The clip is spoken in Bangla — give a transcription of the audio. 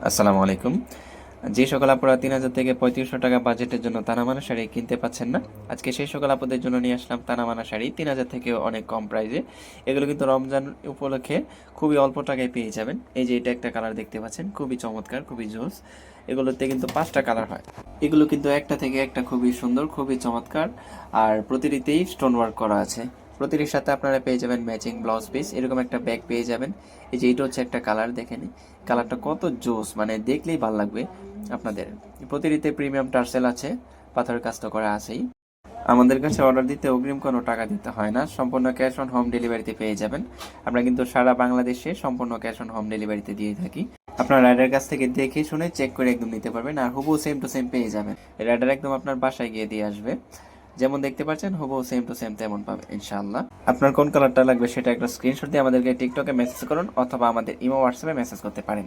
আসসালামু আলাইকুম। যে সকল আপুরা ৩,০০০ থেকে ৩৫০০ টাকা বাজেটের জন্য তানামানা শাড়ি কিনতে পাচ্ছেন না, আজকে সেই সকল আপুদের জন্য নিয়ে আসলাম তানামানা শাড়ি ৩,০০০ থেকেও অনেক কম প্রাইসে। এগুলো কিন্তু রমজান উপলক্ষে খুবই অল্প টাকায় পেয়ে যাবেন। এই যে এটা একটা কালার দেখতে পাচ্ছেন, খুবই চমৎকার, খুবই জোস। এগুলোতে কিন্তু ৫টা কালার হয়। এগুলো কিন্তু একটা থেকে একটা খুবই সুন্দর, খুবই চমৎকার। আর প্রতিটিতেই স্টোন ওয়ার্ক করা আছে। প্রতিটির সাথে আপনারা পেয়ে যাবেন ম্যাচিং ব্লাউজ পিস, এরকম একটা ব্যাগ পেয়ে যাবেন। এই যে এটা হচ্ছে একটা কালার, দেখে নিন কালারটা কত জোস, মানে দেখলেই ভালো লাগবে আপনাদের। প্রতিটিতে প্রিমিয়াম টার্সেল আছে, পাথরের কাজ তো করা আছেই। আমাদের কাছে অর্ডার দিতে অগ্রিম কোনো টাকা দিতে হয় না, সম্পূর্ণ ক্যাশ অন হোম ডেলিভারিতে পেয়ে যাবেন। আমরা কিন্তু সারা বাংলাদেশে সম্পূর্ণ ক্যাশ অন হোম ডেলিভারিতে দিয়ে থাকি। আপনার রাইডার কাছ থেকে দেখে শুনে চেক করে একদম নিতে পারবেন, আর হুবহু সেম টু সেম পেয়ে যাবেন। রাইডার একদম আপনার বাসায় গিয়ে দিয়ে আসবে। যেমন দেখতে পাচ্ছেন হুবহু সেম টু সেম তেমন পাবেন ইনশাআল্লাহ। আপনার কোন কালারটা লাগবে সেটা একটা স্ক্রিনশট দিয়ে আমাদেরকে টিকটকে মেসেজ করুন, অথবা আমাদের ইমো হোয়াটসঅ্যাপে মেসেজ করতে পারেন।